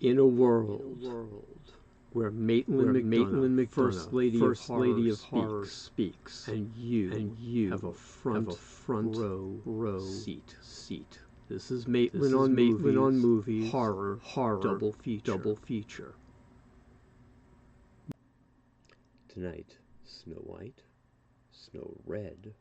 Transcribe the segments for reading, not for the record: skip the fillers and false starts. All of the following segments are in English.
In a world where Maitland McDonough, First Lady of Horror, speaks, and you have a front row seat. This is Maitland on movies, horror, double feature. Tonight, Snow White, Snow Red,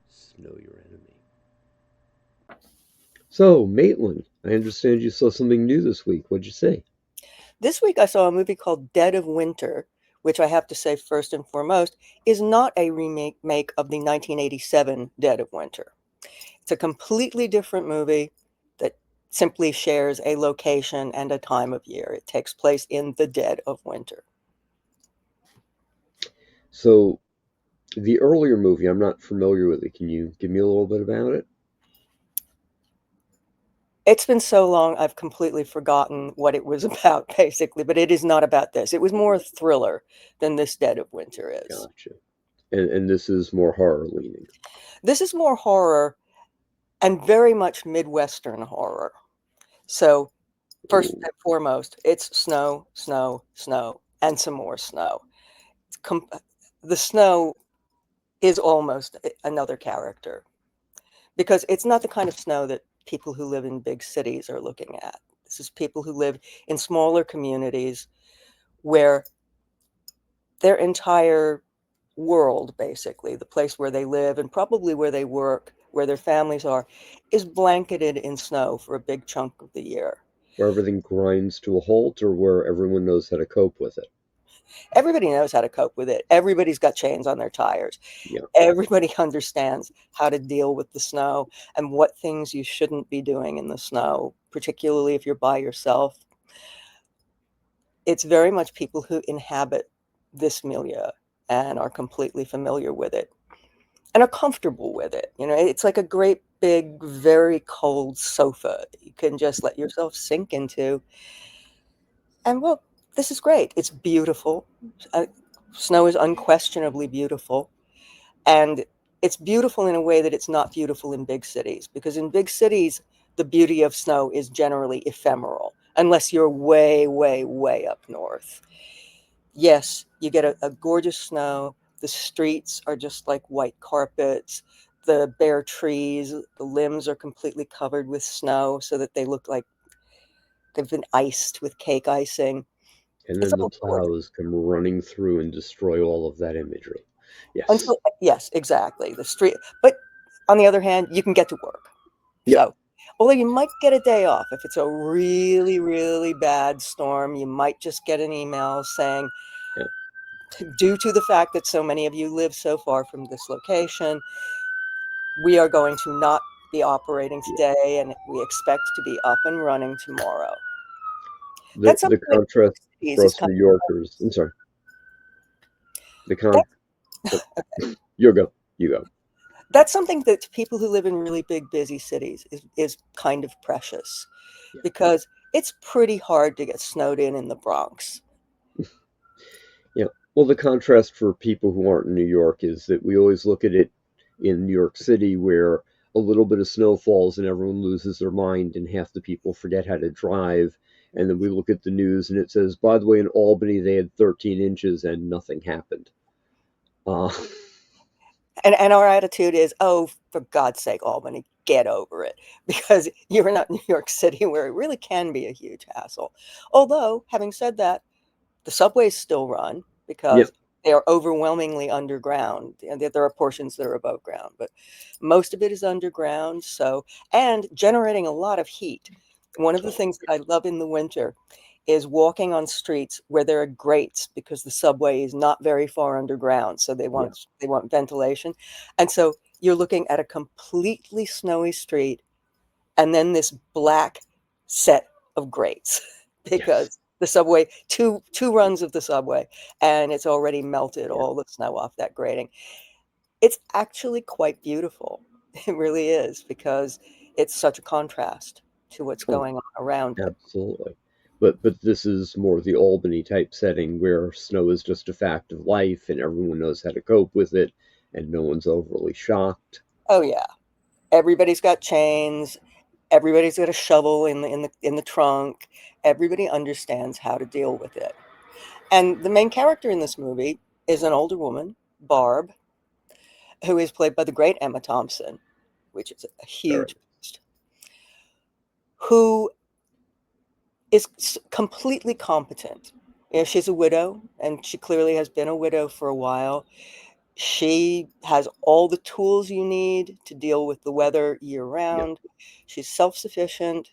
Snow Your Enemy. So, Maitland, I understand you saw something new this week. What'd you say? This week I saw a movie called Dead of Winter, which I have to say first and foremost is not a remake of the 1987 Dead of Winter. It's a completely different movie that simply shares a location and a time of year. It takes place in the dead of winter. So, the earlier movie, I'm not familiar with it. Can you give me a little bit about it? It's been so long, I've completely forgotten what it was about, basically, but it is not about this. It was more a thriller than this Dead of Winter is. Gotcha. And this is more horror leaning. This is more horror and very much Midwestern horror. So, first Ooh. and foremost, it's snow, snow, snow, and some more snow. The snow is almost another character because it's not the kind of snow that people who live in big cities are looking at. This is people who live in smaller communities where their entire world, basically, the place where they live and probably where they work, where their families are, is blanketed in snow for a big chunk of the year. Where everything grinds to a halt or where everyone knows how to cope with it. Everybody knows how to cope with it. Everybody's got chains on their tires. Yeah. Everybody understands how to deal with the snow and what things you shouldn't be doing in the snow, particularly if you're by yourself. It's very much people who inhabit this milieu and are completely familiar with it and are comfortable with it. You know, it's like a great big, very cold sofa that you can just let yourself sink into. And well, this is great. It's beautiful. Snow is unquestionably beautiful. And it's beautiful in a way that it's not beautiful in big cities, because in big cities, the beauty of snow is generally ephemeral, unless you're way, way, way up north. Yes, you get a gorgeous snow. The streets are just like white carpets. The bare trees, the limbs are completely covered with snow so that they look like they've been iced with cake icing. And It's then the all gorgeous. plows come running through and destroy all of that imagery. Yes. Until, yes, exactly. The street, but on the other hand, you can get to work. Yep. So, although you might get a day off if it's a really, really bad storm, you might just get an email saying, Yep. due to the fact that so many of you live so far from this location, we are going to not be operating Yeah. today and we expect to be up and running tomorrow. The That's the something that contrast cities for is us kind New Yorkers. I'm sorry. The of, con. You go. You go. that's something that people who live in really big, busy cities is kind of precious Yeah. because it's pretty hard to get snowed in the Bronx. Yeah. Well, the contrast for people who aren't in New York is that we always look at it in New York City where a little bit of snow falls and everyone loses their mind and half the people forget how to drive. And then we look at the news and it says, by the way, in Albany they had 13 inches and nothing happened. Uh, And our attitude is, oh, for God's sake, Albany, get over it, because you're not New York City, where it really can be a huge hassle. Although, having said that, the subways still run yep. because they are overwhelmingly underground, and there are portions that are above ground, but most of it is underground. So, and generating a lot of heat. One of the Oh, things that I love in the winter is walking on streets where there are grates, because the subway is not very far underground, so yeah. they want ventilation. And so you're looking at a completely snowy street and then this black set of grates Yes. because the subway, two runs of the subway, and it's already melted Yeah. all the snow off that grating. It's actually quite beautiful. It really is, because it's such a contrast to what's Oh, going on around it. absolutely. But this is more the Albany type setting where snow is just a fact of life and everyone knows how to cope with it and no one's overly shocked. Oh yeah, everybody's got chains. Everybody's got a shovel in the trunk. Everybody understands how to deal with it. And the main character in this movie is an older woman, Barb, who is played by the great Emma Thompson, which is a Sure. huge boost, who is completely competent. You know, she's a widow, and she clearly has been a widow for a while. She has all the tools you need to deal with the weather year Yeah. round. She's self-sufficient,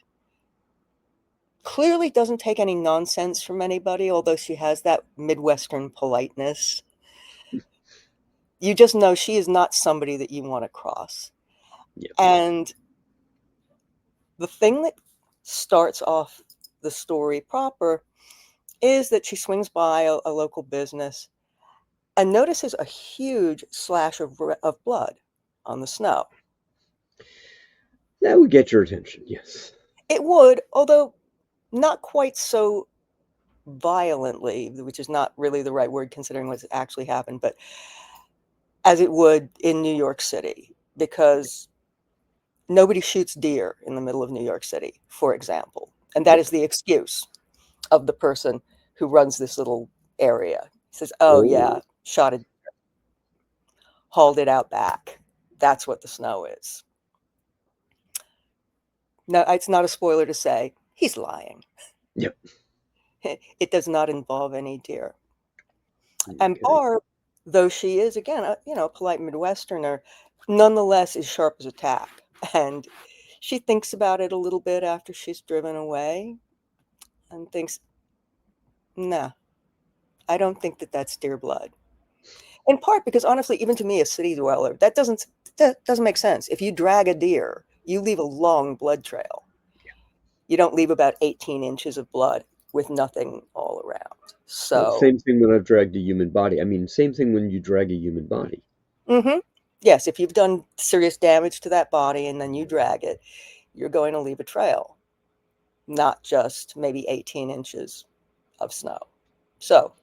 clearly doesn't take any nonsense from anybody, although she has that Midwestern politeness. You just know she is not somebody that you want to cross. Yeah. And the thing that starts off the story proper is that she swings by a local business and notices a huge slash of blood on the snow. That would get your attention. Yes. It would, although not quite so violently, which is not really the right word considering what's actually happened, but as it would in New York City, because nobody shoots deer in the middle of New York City, for example. And that Yep. is the excuse of the person who runs this little area. He says, oh, yeah, Oh. shot it, hauled it out back. That's what the snow is. No, it's not a spoiler to say he's lying. Yep. It does not involve any deer. And Okay. Barb, though she is, again, a polite Midwesterner, nonetheless is sharp as a tack. And she thinks about it a little bit after she's driven away and thinks, nah, I don't think that that's deer blood. In part because honestly, even to me, a city dweller, that doesn't make sense. If you drag a deer, you leave a long blood trail. You don't leave about 18 inches of blood with nothing all around. Well, So, same thing when I've dragged a human body. I mean, same thing when you drag a human body. mm-hmm. Yes, if you've done serious damage to that body and then you drag it, you're going to leave a trail, not just maybe 18 inches of snow. So,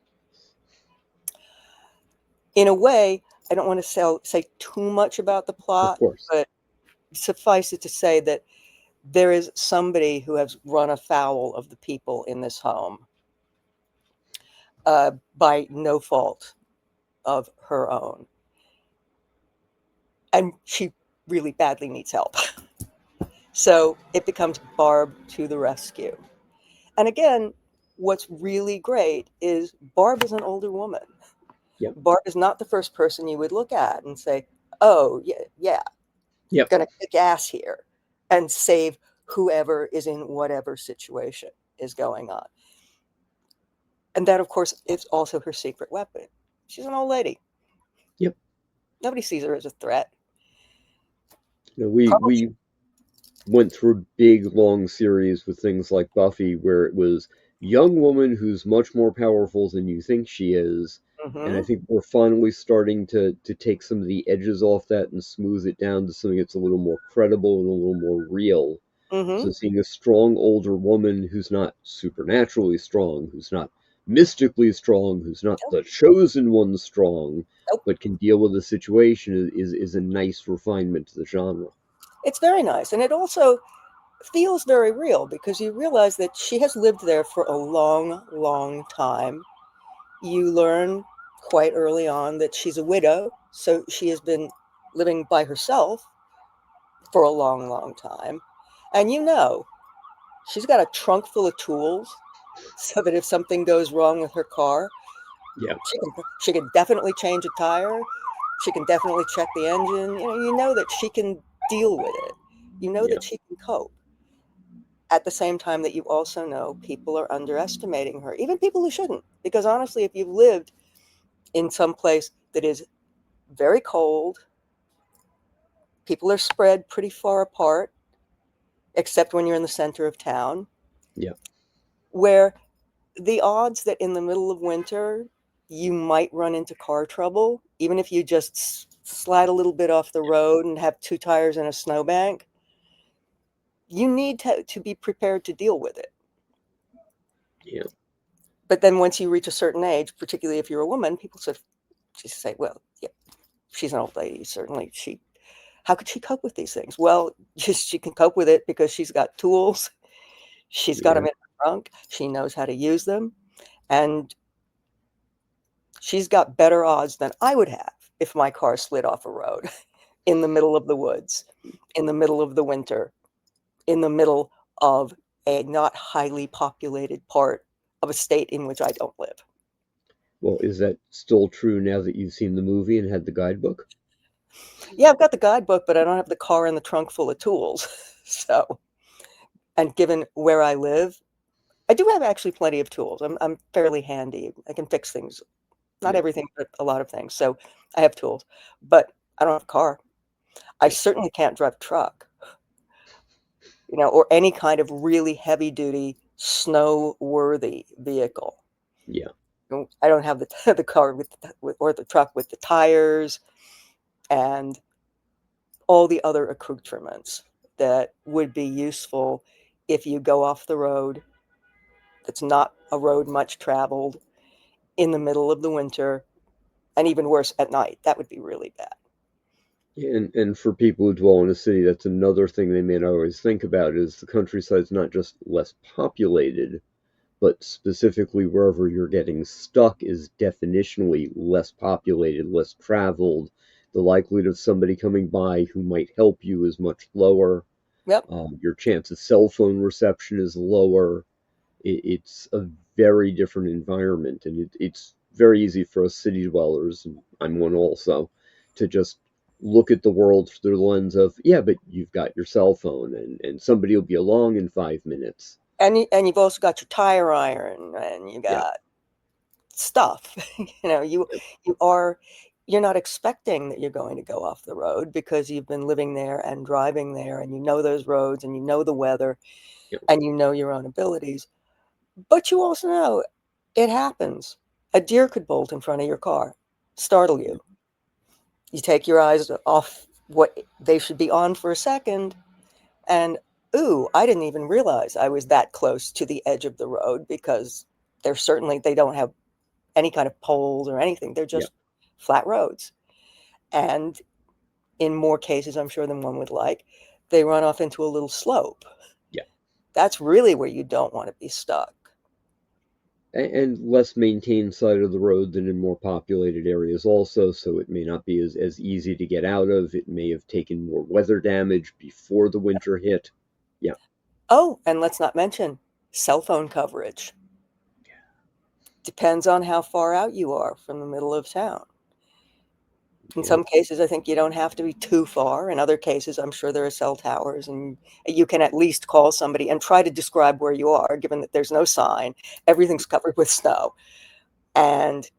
in a way, I don't want to say too much about the Of plot, course. but suffice it to say that there is somebody who has run afoul of the people in this home by no fault of her own. And she really badly needs help. So it becomes Barb to the rescue. And again, what's really great is Barb is an older woman. Yep. Barb is not the first person you would look at and say, oh, yeah, yeah, Yep. gonna kick ass here and save whoever is in whatever situation is going on. And that, of course, is also her secret weapon. She's an old lady. Yep. Nobody sees her as a threat. You know, we Probably. went through a big long series with things like Buffy where it was young woman who's much more powerful than you think she is. And I Mm-hmm. think we're finally starting to take some of the edges off that and smooth it down to something that's a little more credible and a little more real. Mm-hmm. So seeing a strong older woman who's not supernaturally strong, who's not mystically strong, who's not Nope. the chosen one strong, Nope. but can deal with the situation is a nice refinement to the genre. It's very nice. And it also feels very real because you realize that she has lived there for a long, long time. You learn quite early on that she's a widow, so she has been living by herself for a long, long time. And she's got a trunk full of tools so that if something goes wrong with her car, Yeah, she can definitely change a tire. She can definitely check the engine. You know that she can deal with it. You know yeah, that she can cope. At the same time that you also know people are underestimating her, even people who shouldn't. Because honestly, if you've lived in some place that is very cold, people are spread pretty far apart, except when you're in the center of town, yeah, where the odds that in the middle of winter you might run into car trouble, even if you just slide a little bit off the road and have two tires in a snowbank, you need to be prepared to deal with it. yeah. But then once you reach a certain age, particularly if you're a woman, people sort of just say, well, yeah, she's an old lady. Certainly How could she cope with these things? Well, just she can cope with it because she's got tools. She's got them Yeah. in her trunk. She knows how to use them. And she's got better odds than I would have if my car slid off a road in the middle of the woods, in the middle of the winter, in the middle of a not highly populated part of a state in which I don't live. Well, is that still true now that you've seen the movie and had the guidebook? Yeah, I've got the guidebook, but I don't have the car in the trunk full of tools. So, and given where I live, I do have actually plenty of tools. I'm fairly handy. I can fix things, not Yeah. everything, but a lot of things. So I have tools, but I don't have a car. I Yeah. certainly can't drive a truck, or any kind of really heavy duty snow worthy vehicle. Yeah. I don't have the the car or the truck with the tires and all the other accoutrements that would be useful if you go off the road. That's not a road much traveled in the middle of the winter, and even worse at night. That would be really bad. And for people who dwell in a city, that's another thing they may not always think about is the countryside's not just less populated, but specifically wherever you're getting stuck is definitionally less populated, less traveled. The likelihood of somebody coming by who might help you is much lower. Yep. Your chance of cell phone reception is lower. It's a very different environment, and it's very easy for us city dwellers, and I'm one also, to just look at the world through the lens of, yeah, but you've got your cell phone, and somebody will be along in 5 minutes. And you've also got your tire iron, and you Yeah, got stuff. You yeah, you are you're not expecting that you're going to go off the road because you've been living there and driving there, and you know those roads, and you know the weather, yeah, and you know your own abilities. But you also know it happens. A deer could bolt in front of your car, startle you. You take your eyes off what they should be on for a second, and ooh, I didn't even realize I was that close to the edge of the road because they don't have any kind of poles or anything. They're yeah, just flat roads. And in more cases, I'm sure, than one would like, they run off into a little slope. yeah. That's really where you don't want to be stuck. And less maintained side of the road than in more populated areas also, so it may not be as easy to get out of. It may have taken more weather damage before the winter hit. Yeah, Oh, and let's not mention cell phone coverage. Depends on how far out you are from the middle of town. In yeah, some cases, I think you don't have to be too far. In other cases, I'm sure there are cell towers, and you can at least call somebody and try to describe where you are, given that there's no sign, everything's covered with snow, and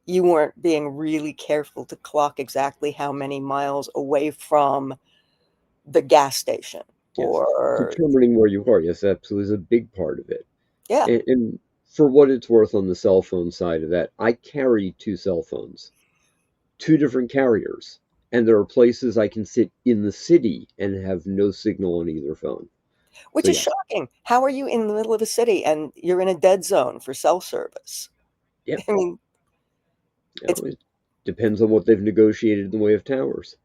you weren't being really careful to clock exactly how many miles away from the gas station. yes. Or, Determining where you are, yes, absolutely is a big part of it. yeah, And for what it's worth on the cell phone side of that, I carry two cell phones, two different carriers, and there are places I can sit in the city and have no signal on either phone. So which is yes, shocking. How are you in the middle of a city and you're in a dead zone for cell service? yeah, I mean, it's it depends on what they've negotiated in the way of towers.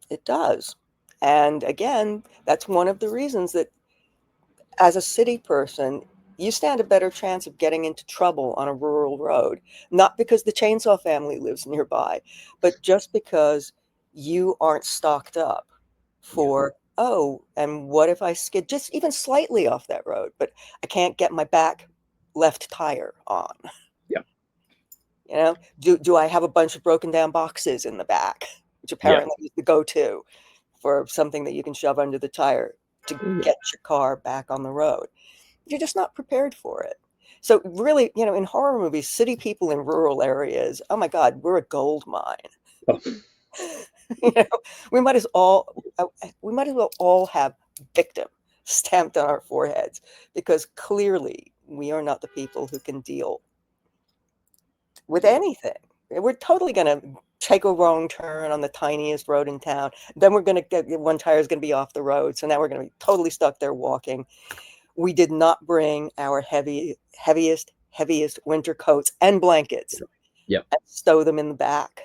it does. And again, that's one of the reasons that as a city person, you stand a better chance of getting into trouble on a rural road, not because the chainsaw family lives nearby, but just because you aren't stocked up Yeah, for, oh, and what if I skid just even slightly off that road, but I can't get my back left tire on? yeah, Do I have a bunch of broken down boxes in the back, which yeah. apparently is the go-to for something that you can shove under the tire to Oh yeah. get your car back on the road? You're just not prepared for it. So really, in horror movies, city people in rural areas, oh my God, we're a gold mine. Oh, You know, we might as all we might as well all have victim stamped on our foreheads because clearly we are not the people who can deal with yeah, anything. We're totally going to take a wrong turn on the tiniest road in town. Then we're going to get one tire is going to be off the road. So now we're going to be totally stuck there walking. We did not bring our heaviest winter coats and blankets yeah, yeah. and stow them in the back.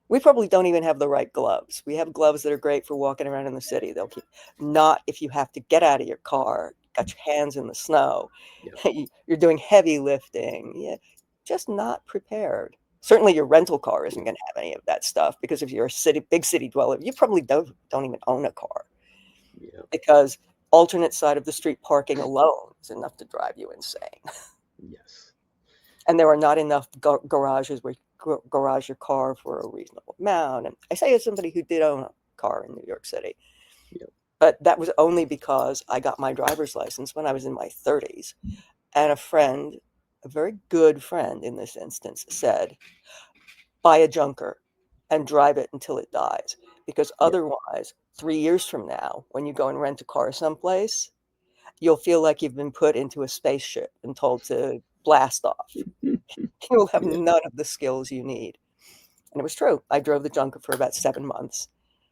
We probably don't even have the right gloves. We have gloves that are great for walking around in the city. They'll keep not if you have to get out of your car, got your hands in the snow, Yeah. you're doing heavy lifting. Yeah, just not prepared. Certainly, your rental car isn't going to have any of that stuff because if you're a big city dweller, you probably don't even own a car Yeah. because alternate side of the street parking alone is enough to drive you insane. Yes. And there are not enough garages where you garage your car for a reasonable amount. And I say as somebody who did own a car in New York City, Yeah. but that was only because I got my driver's license when I was in my 30s. And a friend, a very good friend in this instance, said, buy a junker and drive it until it dies. Because Yeah. otherwise, 3 years from now, when you go and rent a car someplace, you'll feel like you've been put into a spaceship and told to blast off. You will have Yeah. none of the skills you need. And it was true. I drove the junker for about 7 months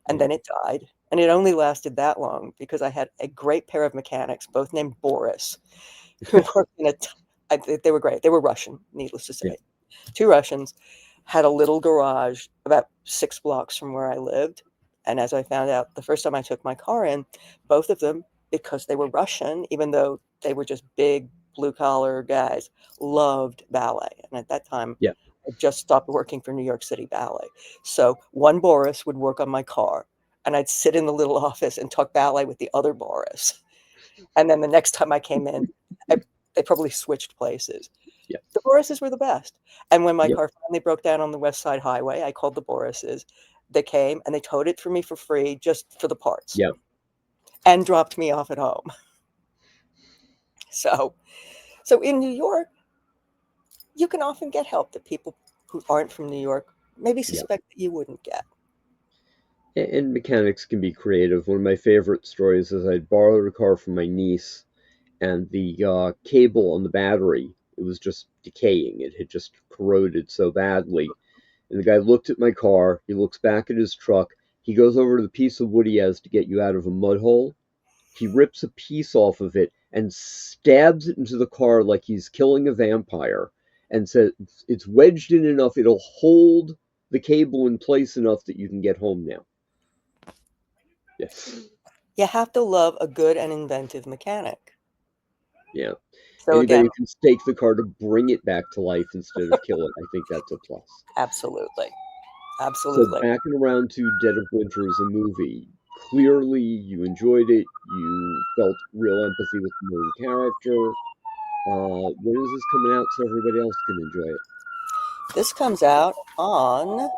and Yeah. then it died. And it only lasted that long because I had a great pair of mechanics, both named Boris, who worked in they were great. They were Russian, needless to Yeah. say. Two Russians had a little garage about 6 blocks from where I lived. And as I found out the first time I took my car in, both of them, because they were Russian, even though they were just big blue collar guys, loved ballet. And at that time, Yeah. I just stopped working for New York City Ballet. So one Boris would work on my car, and I'd sit in the little office and talk ballet with the other Boris. And then the next time I came in, I, they probably switched places. Yeah. The Borises were the best. And when my Yeah. car finally broke down on the West Side Highway, I called the Borises. They came and they towed it for me for free just for the parts Yeah. and dropped me off at home. So, so in New York, you can often get help that people who aren't from New York maybe Yeah. suspect that you wouldn't get. And mechanics can be creative. One of my favorite stories is I'd borrowed a car from my niece, and the cable on the battery, it was just decaying. It had just corroded so badly. And the guy looked at my car. He looks back at his truck. He goes over to the piece of wood he has to get you out of a mud hole. He rips a piece off of it and stabs it into the car like he's killing a vampire and says it's wedged in enough it'll hold the cable in place enough that you can get home now. Yes. You have to love a good and inventive mechanic. Yeah. So Anybody again, who can stake the car to bring it back to life instead of kill it, I think that's a plus. absolutely, So absolutely. back and around to Dead of Winter as a movie. Clearly you enjoyed it. You felt real empathy with the main character. When is this coming out so everybody else can enjoy it? This comes out on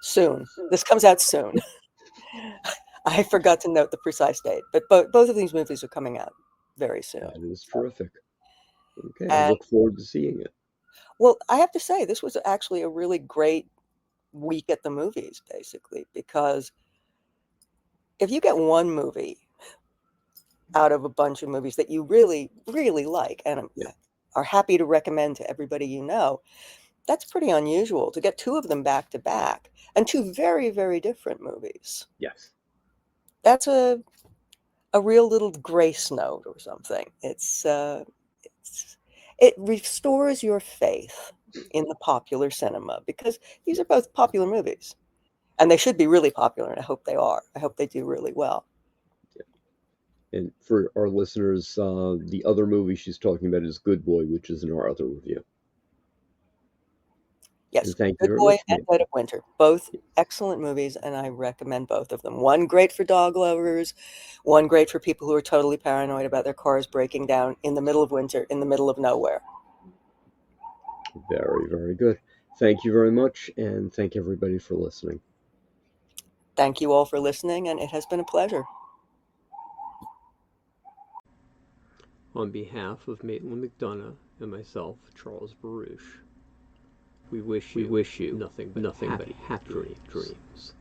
soon. This comes out soon. I forgot to note the precise date, but both of these movies are coming out very soon. That is So, terrific. Okay, I and look forward to seeing it. well, I have to say, this was actually a really great week at the movies, basically, because if you get one movie out of a bunch of movies that you really, really like and Yeah. are happy to recommend to everybody you know, that's pretty unusual to get two of them back to back and two very, very different movies. Yes. That's a real little grace note or something. It's it restores your faith in the popular cinema because these Yeah. are both popular movies and they should be really popular and I hope they are. I hope they do really well. Yeah. And for our listeners, the other movie she's talking about is Good Boy, which is in our other review. And Yes, thank you Good very Boy much, and Nate. Dead of Winter, both excellent movies, and I recommend both of them. One great for dog lovers, one great for people who are totally paranoid about their cars breaking down in the middle of winter, in the middle of nowhere. Very, very good. Thank you very much, and thank everybody for listening. Thank you all for listening, and it has been a pleasure. On behalf of Maitland McDonough and myself, Charles Baruch, we wish you nothing but happy dreams.